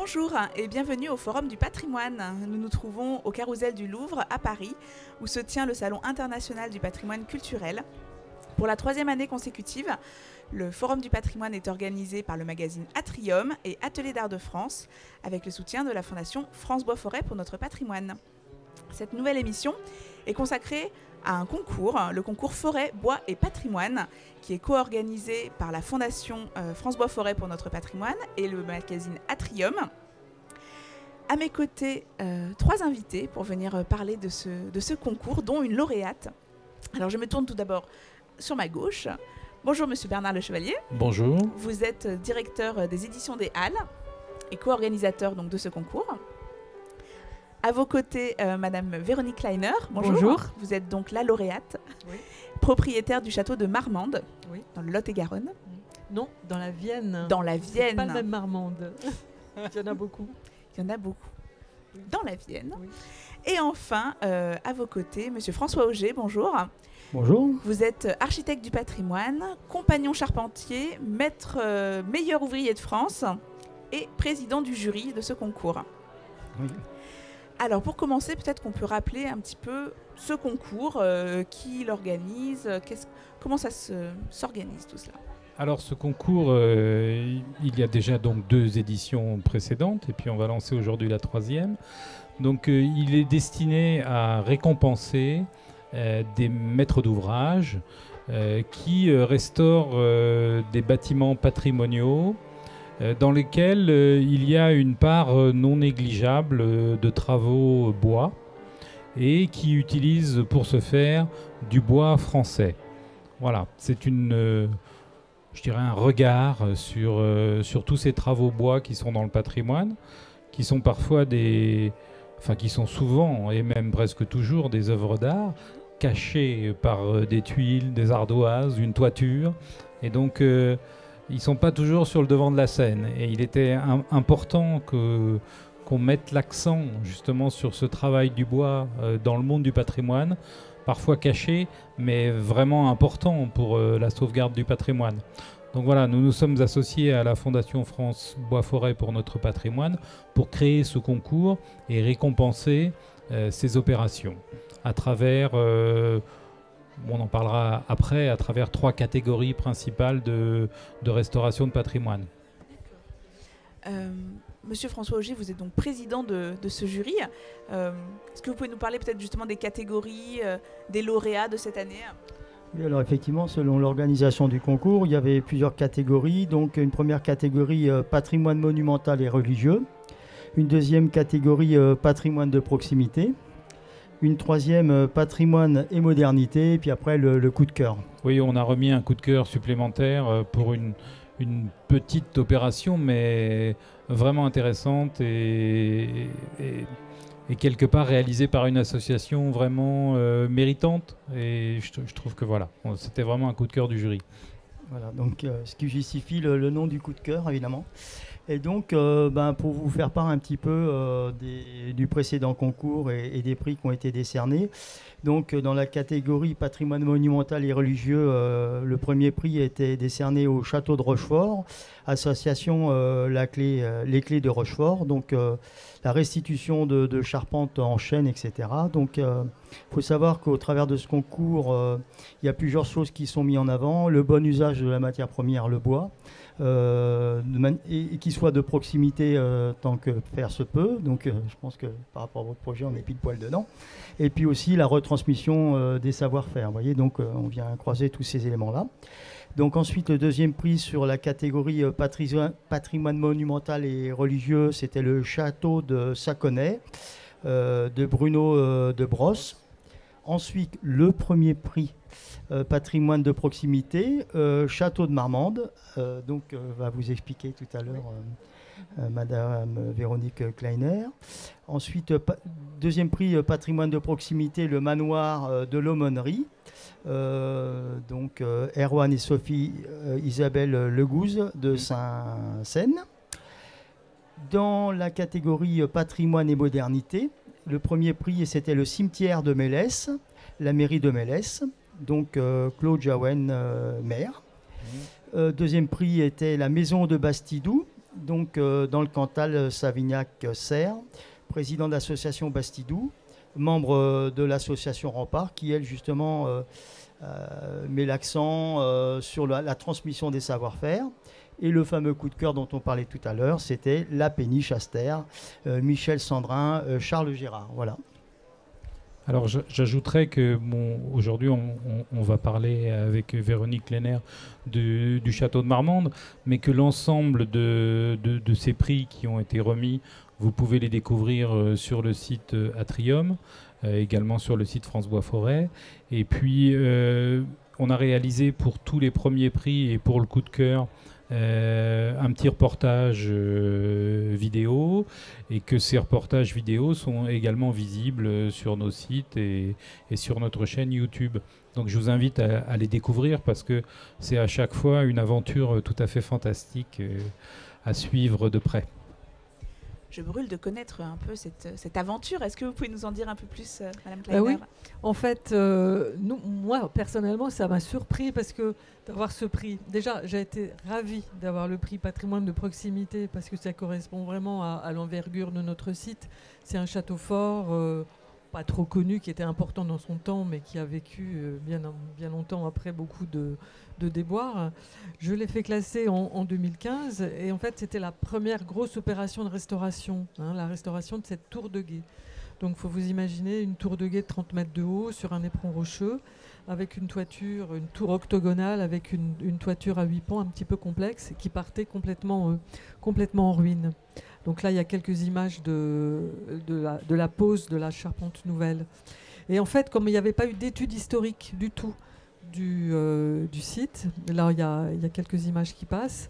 Bonjour et bienvenue au Forum du patrimoine. Nous nous trouvons au Carrousel du Louvre à Paris, où se tient le Salon international du patrimoine culturel. Pour la 3e année consécutive, le Forum du patrimoine est organisé par le magazine Atrium et Atelier d'Art de France, avec le soutien de la Fondation France Bois Forêt pour notre patrimoine. Cette nouvelle émission est consacrée à un concours, le concours Forêt, Bois et Patrimoine, qui est co-organisé par la Fondation France Bois Forêt pour notre patrimoine et le magazine Atrium. À mes côtés, 3 invités pour venir parler de ce concours, dont une lauréate. Alors je me tourne tout d'abord sur ma gauche. Bonjour Monsieur Bernard Le Chevalier. Bonjour. Vous êtes directeur des éditions des Halles et co-organisateur donc, de ce concours. À vos côtés, Madame Véronique Kleiner. Bonjour. Vous êtes donc la lauréate, oui. Propriétaire du château de Marmande, oui. dans le Lot-et-Garonne. Non, dans la Vienne. Dans la Vienne. Pas le même Marmande. Il y en a beaucoup. Il y en a beaucoup. Oui. Dans la Vienne. Oui. Et enfin, à vos côtés, Monsieur François Auger. Bonjour. Bonjour. Vous êtes architecte du patrimoine, compagnon charpentier, maître meilleur ouvrier de France et président du jury de ce concours. Oui. Alors pour commencer, peut-être qu'on peut rappeler un petit peu ce concours, qui l'organise, comment ça s'organise tout cela. Alors ce concours, il y a déjà donc 2 éditions précédentes et puis on va lancer aujourd'hui la 3e. Donc il est destiné à récompenser des maîtres d'ouvrage qui restaurent des bâtiments patrimoniaux dans lesquels il y a une part non négligeable de travaux bois et qui utilisent pour ce faire du bois français. Voilà, c'est je dirais un regard sur tous ces travaux bois qui sont dans le patrimoine, qui sont parfois qui sont souvent et même presque toujours des œuvres d'art cachées par des tuiles, des ardoises, une toiture, et donc ils ne sont pas toujours sur le devant de la scène. Et il était important qu'on mette l'accent justement sur ce travail du bois dans le monde du patrimoine, parfois caché, mais vraiment important pour la sauvegarde du patrimoine. Donc voilà, nous nous sommes associés à la Fondation France Bois Forêt pour notre patrimoine pour créer ce concours et récompenser ces opérations à travers... on en parlera après, à travers 3 catégories principales de restauration de patrimoine. Monsieur François Auger, vous êtes donc président de ce jury. Est-ce que vous pouvez nous parler peut-être justement des catégories, des lauréats de cette année ? Oui, alors effectivement, selon l'organisation du concours, il y avait plusieurs catégories. Donc une première catégorie patrimoine monumental et religieux, une deuxième catégorie patrimoine de proximité, une 3e patrimoine et modernité, et puis après le coup de cœur. Oui, on a remis un coup de cœur supplémentaire pour une petite opération, mais vraiment intéressante et quelque part réalisée par une association vraiment méritante. Et je trouve que voilà, c'était vraiment un coup de cœur du jury. Voilà, donc ce qui justifie le nom du coup de cœur, évidemment. Et donc, pour vous faire part un petit peu du précédent concours et des prix qui ont été décernés, donc dans la catégorie patrimoine monumental et religieux, le premier prix était décerné au Château de Rochefort, association Les Clés de Rochefort, donc la restitution de charpentes en chêne, etc. Donc, il faut savoir qu'au travers de ce concours, il y a plusieurs choses qui sont mises en avant. Le bon usage de la matière première, le bois, et qu'il soit de proximité tant que faire se peut. Donc, je pense que par rapport à votre projet, on est pile poil dedans. Et puis aussi la retransmission des savoir-faire. Vous voyez, donc on vient croiser tous ces éléments-là. Donc ensuite, le deuxième prix sur la catégorie patrimoine monumental et religieux, c'était le château de Saconnet, de Bruno de Brosse. Ensuite, le premier prix patrimoine de proximité, château de Marmande, va vous expliquer tout à l'heure Madame Véronique Kleiner. Ensuite, deuxième prix patrimoine de proximité, le manoir de l'Aumônerie. Erwan et Sophie Isabelle Legouze de Saint-Seine. Dans la catégorie patrimoine et modernité, le premier prix c'était le cimetière de Mélès, la mairie de Mélès, donc Claude Jaouen, maire. Deuxième prix était la maison de Bastidou, donc dans le Cantal Savignac-Serres, président de l'association Bastidou, membre de l'association Rempart, qui elle justement met l'accent sur la transmission des savoir-faire. Et le fameux coup de cœur dont on parlait tout à l'heure, c'était la péniche Aster, Michel Sandrin, Charles Gérard. Voilà. Alors j'ajouterais que aujourd'hui on va parler avec Véronique Lenner du château de Marmande, mais que l'ensemble de ces prix qui ont été remis, vous pouvez les découvrir sur le site Atrium, également sur le site France Bois Forêt. Et puis on a réalisé pour tous les premiers prix et pour le coup de cœur un petit reportage vidéo, et que ces reportages vidéo sont également visibles sur nos sites et sur notre chaîne YouTube. Donc je vous invite à les découvrir, parce que c'est à chaque fois une aventure tout à fait fantastique à suivre de près. Je brûle de connaître un peu cette aventure. Est-ce que vous pouvez nous en dire un peu plus, Madame Kleiner? Oui, en fait, moi, personnellement, ça m'a surpris parce que d'avoir ce prix, déjà, j'ai été ravie d'avoir le prix patrimoine de proximité, parce que ça correspond vraiment à l'envergure de notre site. C'est un château fort, pas trop connu, qui était important dans son temps, mais qui a vécu bien longtemps après beaucoup de déboires. Je l'ai fait classer en 2015, et en fait c'était la première grosse opération de restauration, la restauration de cette tour de guet. Donc il faut vous imaginer une tour de guet de 30 mètres de haut sur un éperon rocheux, avec une tour octogonale avec une toiture à 8 pans un petit peu complexe, qui partait complètement en ruine. Donc là il y a quelques images de la pose de la charpente nouvelle. Et en fait, comme il n'y avait pas eu d'étude historique du tout du site, là il y a quelques images qui passent,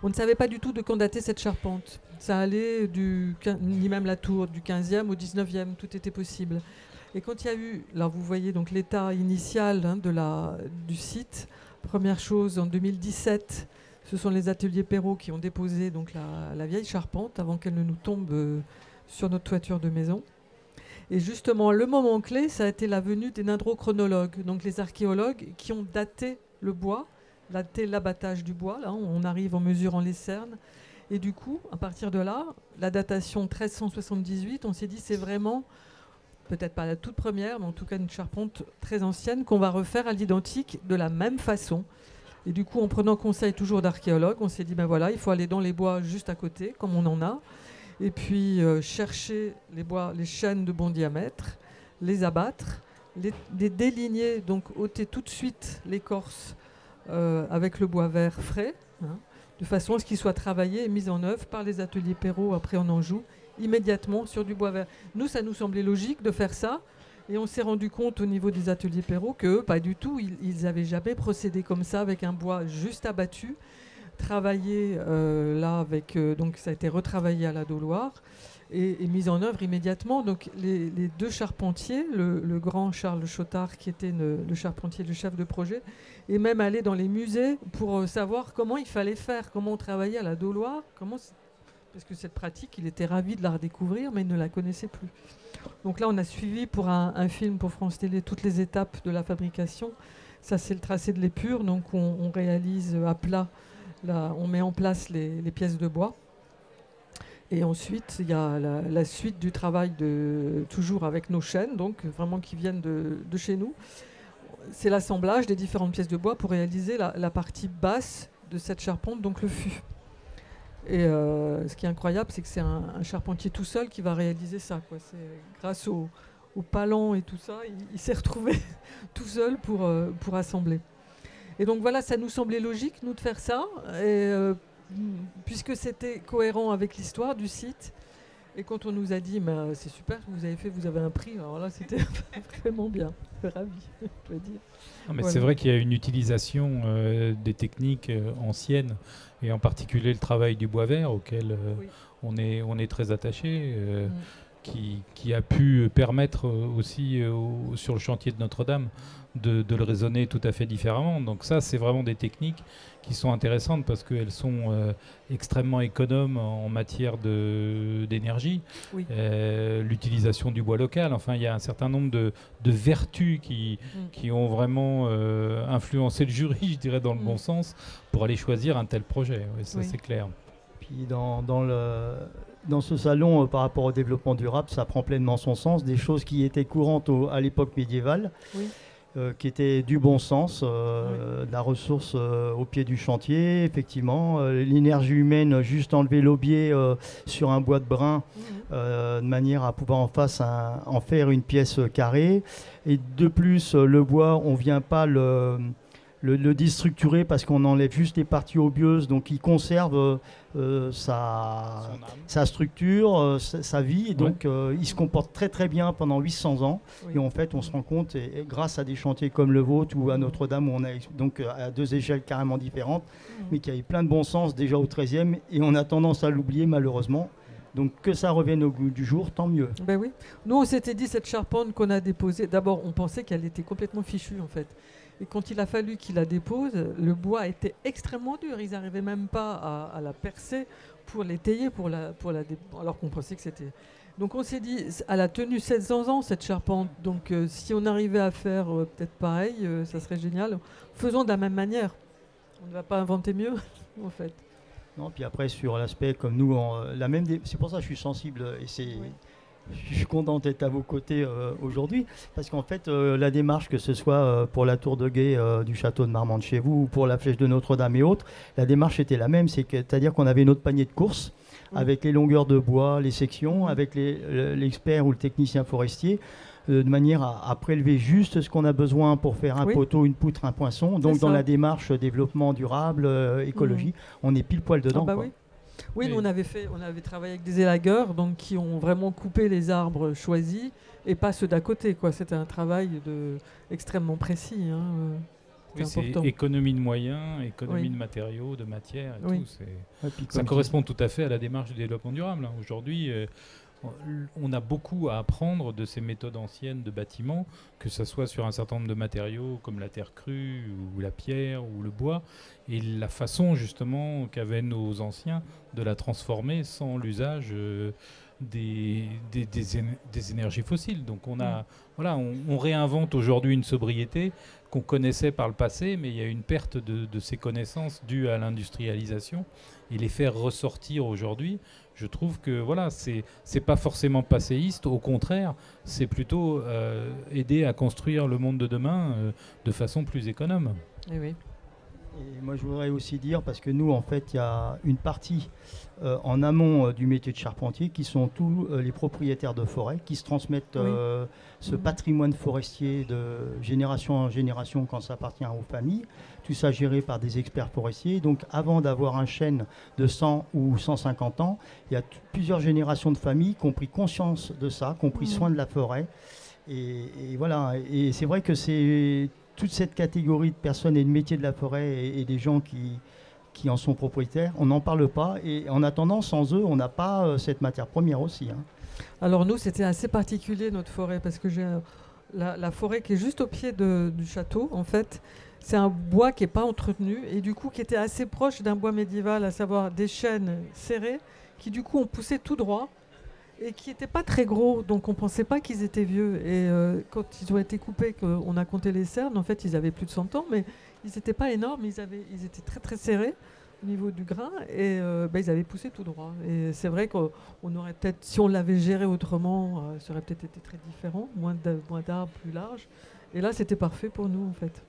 on ne savait pas du tout de quand datait cette charpente. Ça allait ni même la tour, du 15e au 19e, tout était possible. Et quand il y a eu, là vous voyez donc l'état initial du site, première chose, en 2017, ce sont les ateliers Perrault qui ont déposé donc la vieille charpente avant qu'elle ne nous tombe sur notre toiture de maison. Et justement, le moment clé, ça a été la venue des dendrochronologues, donc les archéologues qui ont daté le bois, daté l'abattage du bois. Là, on arrive en mesurant les cernes. Et du coup, à partir de là, la datation 1378, on s'est dit c'est vraiment, peut-être pas la toute première, mais en tout cas une charpente très ancienne qu'on va refaire à l'identique de la même façon. Et du coup, en prenant conseil toujours d'archéologues, on s'est dit ben voilà, il faut aller dans les bois juste à côté, comme on en a. Et puis chercher les chênes de bon diamètre, les abattre, les déligner, donc ôter tout de suite l'écorce avec le bois vert frais, de façon à ce qu'il soit travaillé et mis en œuvre par les ateliers Perrault après en Anjou, immédiatement sur du bois vert. Nous, ça nous semblait logique de faire ça, et on s'est rendu compte au niveau des ateliers Perrault que pas du tout, ils n'avaient jamais procédé comme ça avec un bois juste abattu. Travaillé là avec donc ça a été retravaillé à la Dauloire et mis en œuvre immédiatement. Donc les deux charpentiers, le grand Charles Chotard qui était le charpentier, le chef de projet, est même allé dans les musées pour savoir comment il fallait faire, comment on travaillait à la Dauloire, parce que cette pratique, il était ravi de la redécouvrir, mais il ne la connaissait plus. Donc là, on a suivi pour un film pour France Télé toutes les étapes de la fabrication. Ça, c'est le tracé de l'épure, donc on réalise à plat. Là, on met en place les pièces de bois. Et ensuite, il y a la suite du travail toujours avec nos chaînes, donc vraiment qui viennent de chez nous. C'est l'assemblage des différentes pièces de bois pour réaliser la partie basse de cette charpente, donc le fût. Et ce qui est incroyable, c'est que c'est un charpentier tout seul qui va réaliser ça, quoi. C'est grâce au palan et tout ça, il s'est retrouvé tout seul pour assembler. Et donc voilà, ça nous semblait logique, nous, de faire ça, et, puisque c'était cohérent avec l'histoire du site. Et quand on nous a dit, c'est super ce que vous avez fait, vous avez un prix, alors là, c'était vraiment bien. Ravi, je peux dire. Non, mais voilà. C'est vrai qu'il y a une utilisation des techniques anciennes, et en particulier le travail du bois vert, auquel Oui. on est très attaché. Qui a pu permettre aussi sur le chantier de Notre-Dame de le raisonner tout à fait différemment. Donc ça, c'est vraiment des techniques qui sont intéressantes parce qu'elles sont extrêmement économes en matière d'énergie. Oui. L'utilisation du bois local, enfin il y a un certain nombre de vertus qui ont vraiment influencé le jury, je dirais, dans le bon sens, pour aller choisir un tel projet. Oui, ça, Oui. c'est clair. Puis dans ce salon, par rapport au développement durable, ça prend pleinement son sens. Des choses qui étaient courantes à l'époque médiévale, Oui. qui étaient du bon sens, Oui. de la ressource au pied du chantier, effectivement. L'énergie humaine, juste enlever l'aubier sur un bois de brin, de manière à pouvoir en faire une pièce carrée. Et de plus, le bois, on ne vient pas le déstructurer parce qu'on enlève juste les parties obieuses, donc il conserve sa structure, sa vie, et donc il se comporte très très bien pendant 800 ans. Oui. Et en fait, on se rend compte, et grâce à des chantiers comme le vôtre ou à Notre-Dame, où on a donc à 2 échelles carrément différentes, mais qui avait plein de bon sens déjà au XIIIe, et on a tendance à l'oublier malheureusement. Donc que ça revienne au goût du jour, tant mieux. Ben oui. Nous, on s'était dit, cette charpente qu'on a déposée, d'abord, on pensait qu'elle était complètement fichue, en fait. Et quand il a fallu qu'il la dépose, le bois était extrêmement dur. Ils n'arrivaient même pas à la percer pour l'étayer, alors qu'on pensait que c'était... Donc on s'est dit, elle a tenu 700 ans, cette charpente. Donc si on arrivait à faire peut-être pareil, ça serait génial. Faisons de la même manière. On ne va pas inventer mieux, en fait. Non, puis après, sur l'aspect, comme nous, c'est pour ça que je suis sensible, et je suis content d'être à vos côtés aujourd'hui, parce qu'en fait, la démarche, que ce soit pour la tour de guet du château de Marmande chez vous, ou pour la flèche de Notre-Dame et autres, la démarche était la même, c'est-à-dire qu'on avait notre panier de course, avec les longueurs de bois, les sections, avec l'expert ou le technicien forestier, de manière à prélever juste ce qu'on a besoin pour faire un poteau, une poutre, un poinçon. Donc dans la démarche développement durable, écologie, on est pile poil dedans. Oui. Oui, nous on avait travaillé avec des élagueurs, donc qui ont vraiment coupé les arbres choisis et pas ceux d'à côté, quoi. C'était un travail extrêmement précis. C'est économie de moyens, économie de matériaux, de matières et tout. Ça correspond tout à fait à la démarche du développement durable. Aujourd'hui, on a beaucoup à apprendre de ces méthodes anciennes de bâtiments, que ce soit sur un certain nombre de matériaux comme la terre crue ou la pierre ou le bois, et la façon justement qu'avaient nos anciens de la transformer sans l'usage des énergies fossiles. Donc on réinvente aujourd'hui une sobriété qu'on connaissait par le passé, mais il y a une perte de ces connaissances dues à l'industrialisation, et les faire ressortir aujourd'hui, je trouve que c'est pas forcément passéiste, au contraire, c'est plutôt aider à construire le monde de demain de façon plus économe. Et oui. Et moi, je voudrais aussi dire, parce que nous, en fait, il y a une partie en amont du métier de charpentier qui sont tous les propriétaires de forêts qui se transmettent ce patrimoine forestier de génération en génération quand ça appartient aux familles. Tout ça géré par des experts forestiers. Donc, avant d'avoir un chêne de 100 ou 150 ans, il y a plusieurs générations de familles qui ont pris conscience de ça, qui ont pris soin de la forêt. Et voilà. Et c'est vrai que c'est toute cette catégorie de personnes et de métiers de la forêt et des gens qui en sont propriétaires, on n'en parle pas. Et en attendant, sans eux, on n'a pas cette matière première aussi. Alors nous, c'était assez particulier, notre forêt, parce que j'ai la forêt qui est juste au pied du château, en fait. C'est un bois qui n'est pas entretenu et du coup qui était assez proche d'un bois médiéval, à savoir des chênes serrés qui du coup ont poussé tout droit et qui n'étaient pas très gros, donc on ne pensait pas qu'ils étaient vieux. Et quand ils ont été coupés, qu'on a compté les cernes, en fait ils avaient plus de 100 ans, mais ils n'étaient pas énormes, ils étaient très très serrés au niveau du grain et ils avaient poussé tout droit. Et c'est vrai qu'on aurait peut-être, si on l'avait géré autrement, ça aurait peut-être été très différent, moins d'arbres, plus larges. Et là c'était parfait pour nous en fait.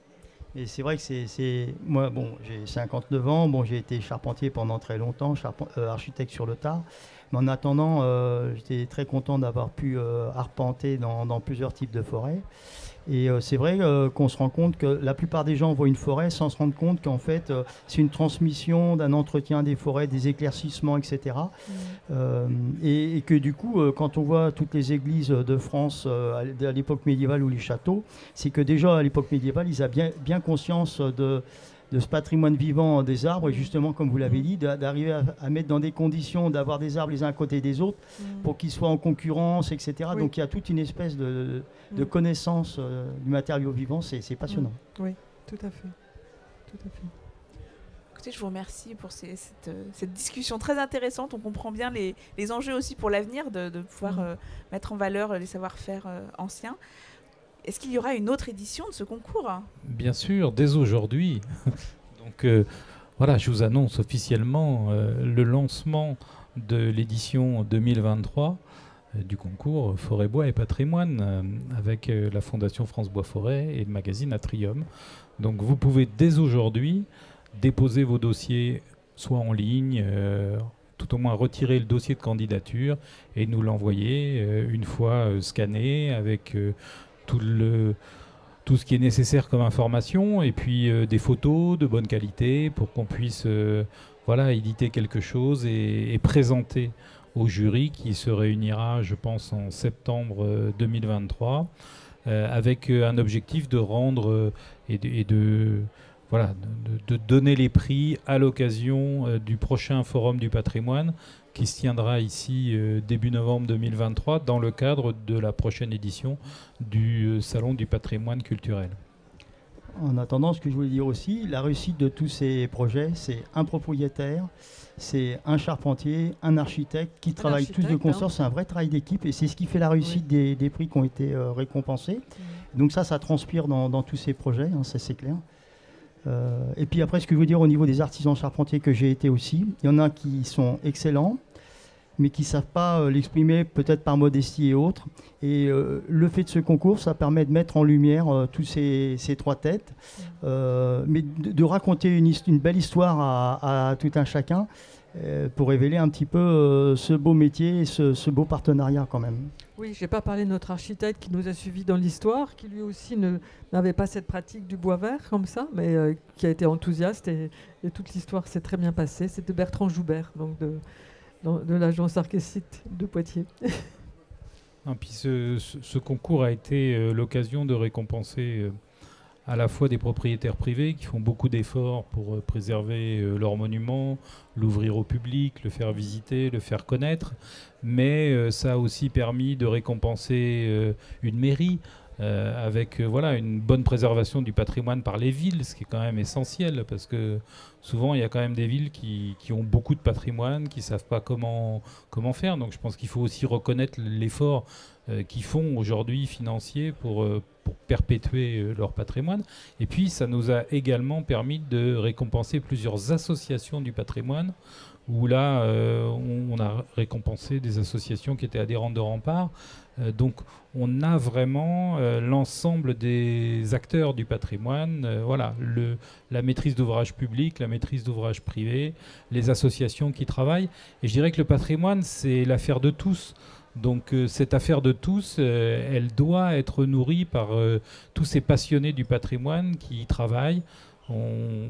Et c'est vrai que moi, bon, j'ai 59 ans, bon, j'ai été charpentier pendant très longtemps, architecte sur le tard. Mais en attendant, j'étais très content d'avoir pu arpenter dans plusieurs types de forêts. Et c'est vrai qu'on se rend compte que la plupart des gens voient une forêt sans se rendre compte qu'en fait, c'est une transmission d'un entretien des forêts, des éclaircissements, etc. Et que du coup, quand on voit toutes les églises de France à l'époque médiévale ou les châteaux, c'est que déjà à l'époque médiévale, ils avaient bien conscience de ce patrimoine vivant des arbres, et justement, comme vous l'avez dit, d'arriver à mettre dans des conditions d'avoir des arbres les uns à côté des autres pour qu'ils soient en concurrence, etc. Oui. Donc il y a toute une espèce de connaissance du matériau vivant, c'est passionnant. Oui, tout à fait. Tout à fait. Écoutez, je vous remercie pour cette discussion très intéressante. On comprend bien les enjeux aussi pour l'avenir de pouvoir mettre en valeur les savoir-faire anciens. Est-ce qu'il y aura une autre édition de ce concours ? Bien sûr, dès aujourd'hui. Donc, voilà, je vous annonce officiellement le lancement de l'édition 2023 du concours Forêt, Bois et Patrimoine avec la Fondation France Bois Forêt et le magazine Atrium. Donc vous pouvez dès aujourd'hui déposer vos dossiers soit en ligne, tout au moins retirer le dossier de candidature et nous l'envoyer une fois scanné avec tout ce qui est nécessaire comme information et puis des photos de bonne qualité pour qu'on puisse éditer quelque chose et présenter au jury qui se réunira, je pense, en septembre 2023 avec un objectif de rendre et de donner les prix à l'occasion du prochain Forum du patrimoine qui se tiendra ici début novembre 2023 dans le cadre de la prochaine édition du Salon du patrimoine culturel. En attendant, ce que je voulais dire aussi, la réussite de tous ces projets, c'est un propriétaire, c'est un charpentier, un architecte qui travaillent tous de concert. C'est un vrai travail d'équipe et c'est ce qui fait la réussite des prix qui ont été récompensés. Donc ça transpire dans tous ces projets, hein, ça c'est clair. Et puis après, ce que je veux dire au niveau des artisans charpentiers que j'ai été aussi, il y en a qui sont excellents, mais qui ne savent pas l'exprimer peut-être par modestie et autres. Et le fait de ce concours, ça permet de mettre en lumière tous ces trois têtes, mais de raconter une belle histoire à tout un chacun pour révéler un petit peu ce beau métier et ce beau partenariat quand même. Oui, je n'ai pas parlé de notre architecte qui nous a suivis dans l'histoire, qui lui aussi n'avait pas cette pratique du bois vert comme ça, mais qui a été enthousiaste et toute l'histoire s'est très bien passée. C'était Bertrand Joubert, donc de l'agence Arquesite de Poitiers. Et puis ce concours a été l'occasion de récompenser à la fois des propriétaires privés qui font beaucoup d'efforts pour préserver leur monument, l'ouvrir au public, le faire visiter, le faire connaître, mais ça a aussi permis de récompenser une mairie avec une bonne préservation du patrimoine par les villes, ce qui est quand même essentiel, parce que souvent il y a quand même des villes qui ont beaucoup de patrimoine, qui ne savent pas comment faire. Donc je pense qu'il faut aussi reconnaître l'effort qu'ils font aujourd'hui financier pour perpétuer leur patrimoine. Et puis ça nous a également permis de récompenser plusieurs associations du patrimoine, où là on a récompensé des associations qui étaient adhérentes de Rempart. Donc on a vraiment l'ensemble des acteurs du patrimoine, la maîtrise d'ouvrage public, la maîtrise d'ouvrage privé, les associations qui travaillent. Et je dirais que le patrimoine, c'est l'affaire de tous. Donc cette affaire de tous, elle doit être nourrie par tous ces passionnés du patrimoine qui y travaillent. Il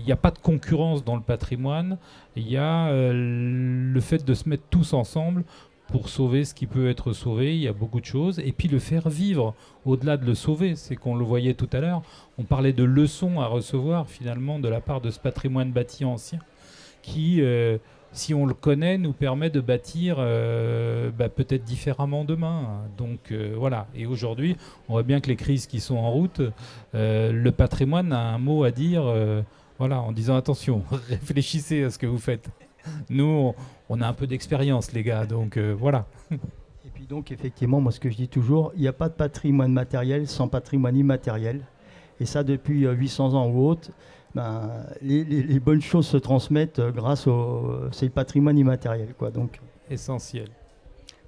n'y a pas de concurrence dans le patrimoine. Il y a le fait de se mettre tous ensemble pour sauver ce qui peut être sauvé. Il y a beaucoup de choses. Et puis le faire vivre, au-delà de le sauver, c'est qu'on le voyait tout à l'heure. On parlait de leçons à recevoir finalement de la part de ce patrimoine bâti ancien qui, si on le connaît, nous permet de bâtir peut-être différemment demain. Donc Et aujourd'hui, on voit bien que les crises qui sont en route, le patrimoine a un mot à dire en disant attention, réfléchissez à ce que vous faites. Nous, on a un peu d'expérience, les gars, donc voilà. Et puis donc, effectivement, moi, ce que je dis toujours, il n'y a pas de patrimoine matériel sans patrimoine immatériel. Et ça, depuis 800 ans ou autre, les bonnes choses se transmettent grâce c'est le patrimoine immatériel, quoi. Donc essentiel.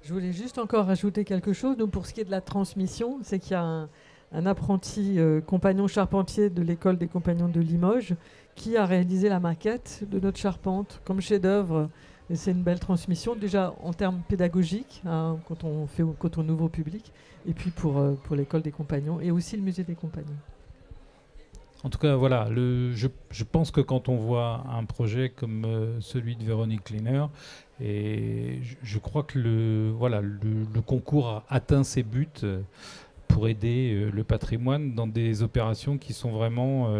Je voulais juste encore rajouter quelque chose. Donc, pour ce qui est de la transmission, c'est qu'il y a un apprenti compagnon charpentier de l'école des compagnons de Limoges qui a réalisé la maquette de notre charpente comme chef-d'œuvre. Et c'est une belle transmission, déjà en termes pédagogiques, quand on ouvre au public, et puis pour l'école des compagnons et aussi le musée des compagnons. En tout cas, je pense que quand on voit un projet comme celui de Véronique Kleiner, et je crois que le concours a atteint ses buts pour aider le patrimoine dans des opérations qui sont vraiment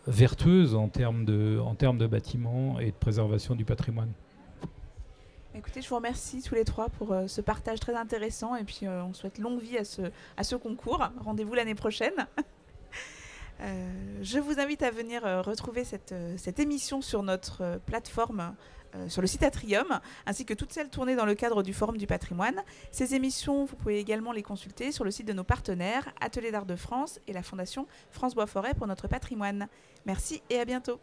vertueuses en termes de bâtiments et de préservation du patrimoine. Écoutez, je vous remercie tous les trois pour ce partage très intéressant et puis on souhaite longue vie à ce concours. Rendez-vous l'année prochaine. Je vous invite à venir retrouver cette émission sur notre plateforme sur le site Atrium, ainsi que toutes celles tournées dans le cadre du Forum du patrimoine. Ces émissions, vous pouvez également les consulter sur le site de nos partenaires, Atelier d'Art de France et la Fondation France Bois Forêt pour notre patrimoine. Merci et à bientôt.